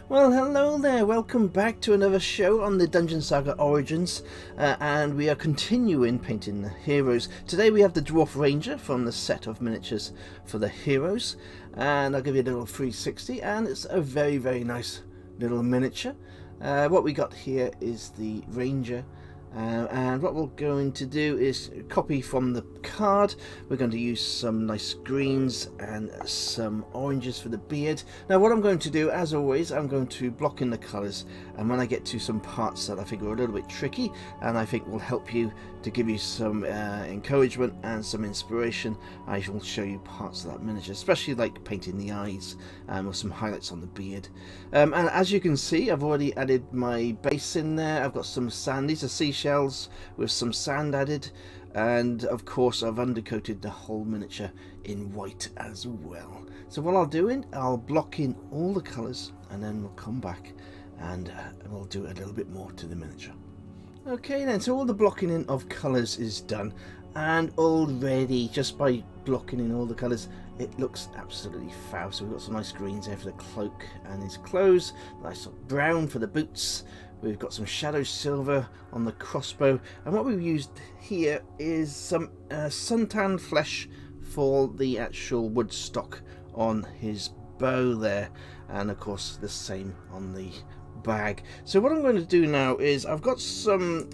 Well, hello there, welcome back to another show on the Dungeon Saga Origins, and we are continuing painting the heroes. Today we have the Dwarf Ranger from the set of miniatures for the heroes, and I'll give you a little 360, and it's a very nice little miniature. What we got here is the Ranger, and what we're going to do is copy from the card. We're going to use some nice greens and some oranges for the beard. Now what I'm going to do, as always, I'm going to block in the colours, and when I get to some parts that I think are a little bit tricky and I think will help you to give you some encouragement and some inspiration, I will show you parts of that miniature, especially like painting the eyes or some highlights on the beard. And as you can see, I've already added my base in there. I've got some sand, these are seashells with some sand added, and of course I've undercoated the whole miniature in white as well. So what I'll do, I'll block in all the colours, and then we'll come back and we'll do a little bit more to the miniature. Okay then, so all the blocking in of colours is done, and already just by blocking in all the colours it looks absolutely fab. So we've got some nice greens there for the cloak and his clothes, nice brown for the boots, we've got some shadow silver on the crossbow, and what we've used here is some suntan flesh for the actual wood stock on his bow there, and of course the same on the bag. So what I'm going to do now is I've got some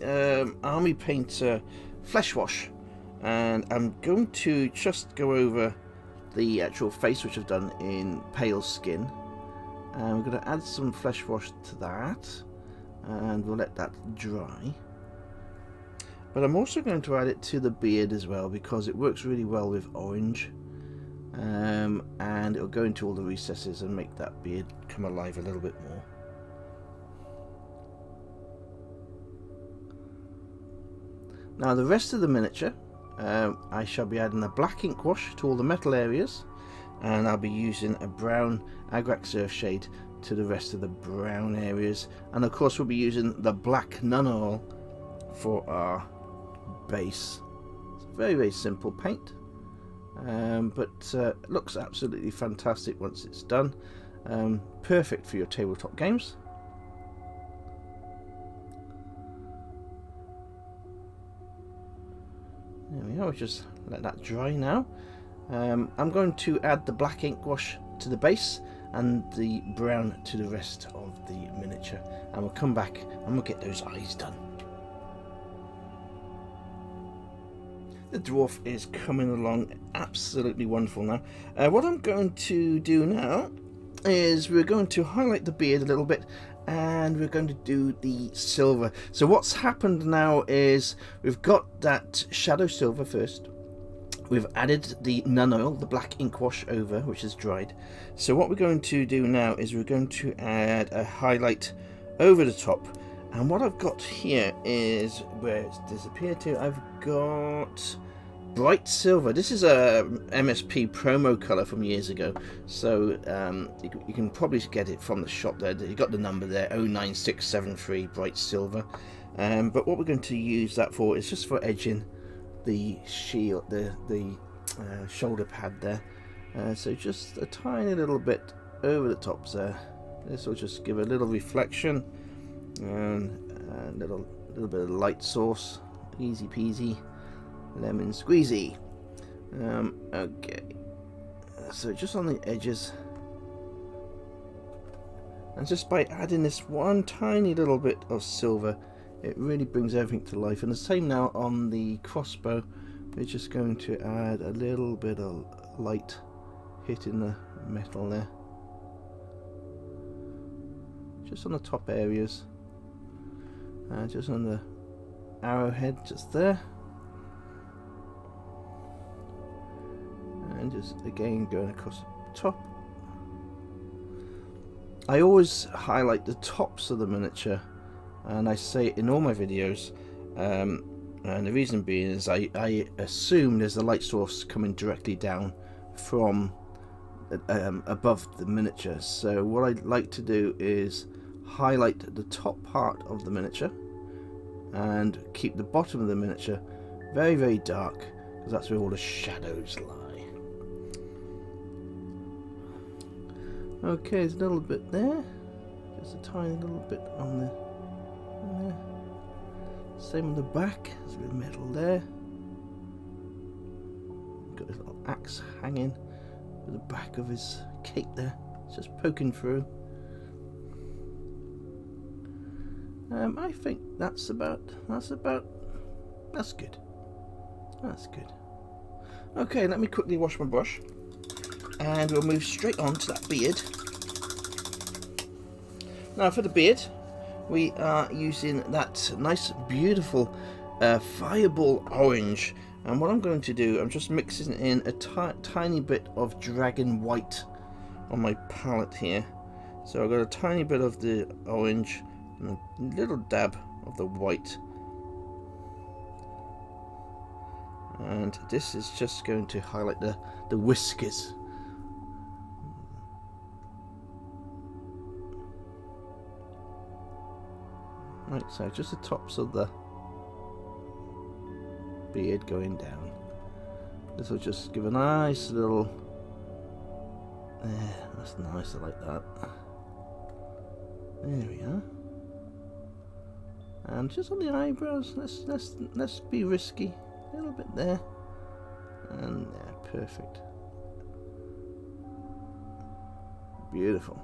army painter flesh wash, and I'm going to just go over the actual face, which I've done in pale skin, and we're going to add some flesh wash to that, and we'll let that dry. But I'm also going to add it to the beard as well, because it works really well with orange, and it'll go into all the recesses and make that beard come alive a little bit more. Now the rest of the miniature, I shall be adding a black ink wash to all the metal areas, and I'll be using a brown Agrax Earth shade to the rest of the brown areas, and of course we'll be using the black nun oil for our base. It's a very simple paint, but it looks absolutely fantastic once it's done. Perfect for your tabletop games. There we go, just let that dry now. I'm going to add the black ink wash to the base and the brown to the rest of the miniature, and we'll come back and we'll get those eyes done. The dwarf is coming along absolutely wonderful now. What I'm going to do now is we're going to highlight the beard a little bit, and we're going to do the silver. So what's happened now is we've got that shadow silver first, we've added the nun oil, the black ink wash over, which is dried. So what we're going to do now is we're going to add a highlight over the top, and what I've got here is, where it's disappeared to, I've got bright silver. This is a MSP promo color from years ago, so you can probably get it from the shop there. You got the number there, 09673 bright silver. But what we're going to use that for is just for edging the shield, the shoulder pad there. So just a tiny little bit over the tops there. This will just give a little reflection and a little bit of light source. Easy peasy lemon squeezy. Okay, so just on the edges, and just by adding this one tiny little bit of silver, it really brings everything to life. And the same now on the crossbow, we're just going to add a little bit of light hitting the metal there, just on the top areas, and just on the arrowhead just there, and just again going across the top. I always highlight the tops of the miniature, and I say it in all my videos, and the reason being is I assume there's a light source coming directly down from above the miniature. So what I like to do is highlight the top part of the miniature and keep the bottom of the miniature very dark, because that's where all the shadows lie. Okay, there's a little bit there. Just a tiny little bit on the there. Same on the back. There's a bit of metal there. Got his little axe hanging with the back of his cape there. It's just poking through. I think that's good. That's good. Okay, let me quickly wash my brush, and we'll move straight on to that beard. Now for the beard, we are using that nice, beautiful fireball orange. And what I'm going to do, I'm just mixing in a tiny bit of dragon white on my palette here. So I've got a tiny bit of the orange and a little dab of the white. And this is just going to highlight the whiskers. Right, so just the tops of the beard going down. This will just give a nice little... There, that's nice, I like that. There we are. And just on the eyebrows, let's be risky. A little bit there. And there, perfect. Beautiful.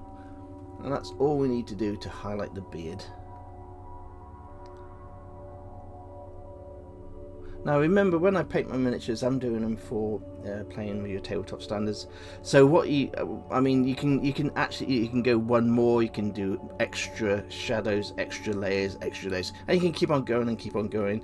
And that's all we need to do to highlight the beard. Now remember, when I paint my miniatures, I'm doing them for playing with your tabletop standards. So what you can go one more. You can do extra shadows, extra layers, and you can keep on going and keep on going.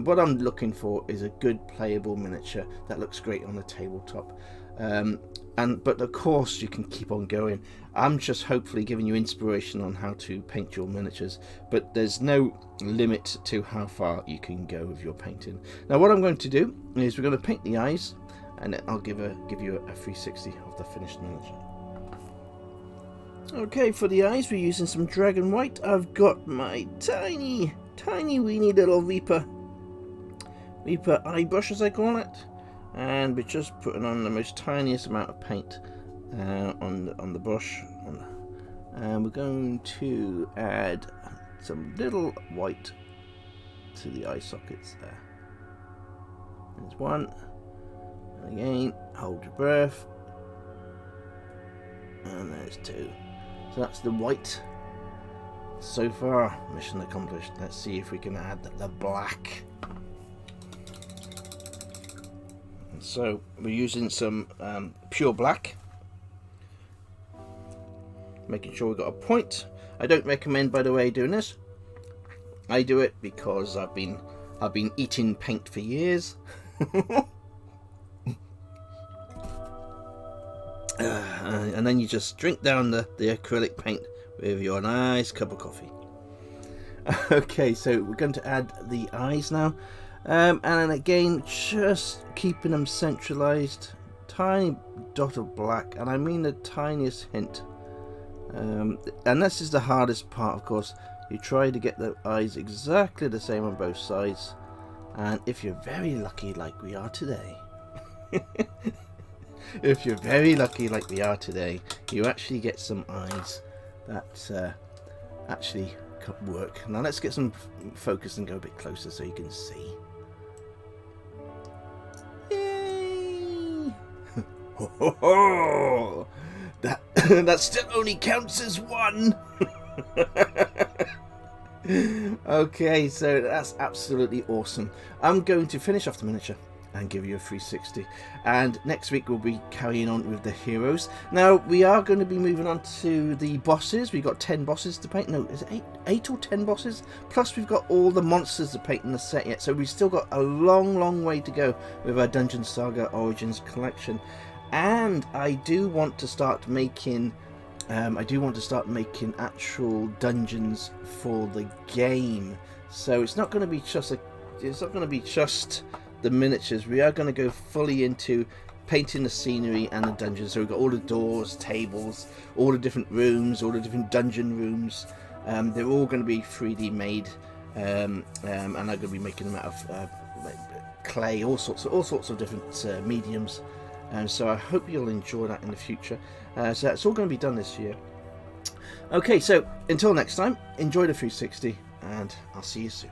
What I'm looking for is a good playable miniature that looks great on the tabletop. But of course you can keep on going. I'm just hopefully giving you inspiration on how to paint your miniatures, but there's no limit to how far you can go with your painting. Now what I'm going to do is we're going to paint the eyes, and I'll give you a 360 of the finished miniature. Okay, for the eyes we're using some dragon white. I've got my tiny weeny little Reaper eye brush, as I call it. And we're just putting on the most tiniest amount of paint on the brush, and we're going to add some little white to the eye sockets there. There's one, and again hold your breath, and there's two. So that's the white. So far, mission accomplished. Let's see if we can add the black. So we're using some pure black, making sure we've got a point. I don't recommend, by the way, doing this. I do it because I've been eating paint for years. And then you just drink down the acrylic paint with your nice cup of coffee. Okay, so we're going to add the eyes now. And then again, just keeping them centralized. Tiny dot of black, and I mean the tiniest hint. And this is the hardest part, of course. You try to get the eyes exactly the same on both sides, and if you're very lucky like we are today, you actually get some eyes that actually work. Now let's get some focus and go a bit closer so you can see. Ho, ho, ho. That still only counts as one. Okay, so that's absolutely awesome. I'm going to finish off the miniature and give you a 360, and next week we'll be carrying on with the heroes. Now we are going to be moving on to the bosses. We've got 10 bosses to paint. No, is it 8 or 10 bosses? Plus we've got all the monsters to paint in the set yet, so we've still got a long way to go with our Dungeon Saga Origins collection. And I do want to start making actual dungeons for the game. So it's not going to be just the miniatures. We are going to go fully into painting the scenery and the dungeons. So we've got all the doors, tables, all the different rooms, all the different dungeon rooms. They're all going to be 3D made, and I'm going to be making them out of clay, all sorts of different mediums. So I hope you'll enjoy that in the future. So that's all going to be done this year. Okay, so until next time, enjoy the 360, and I'll see you soon.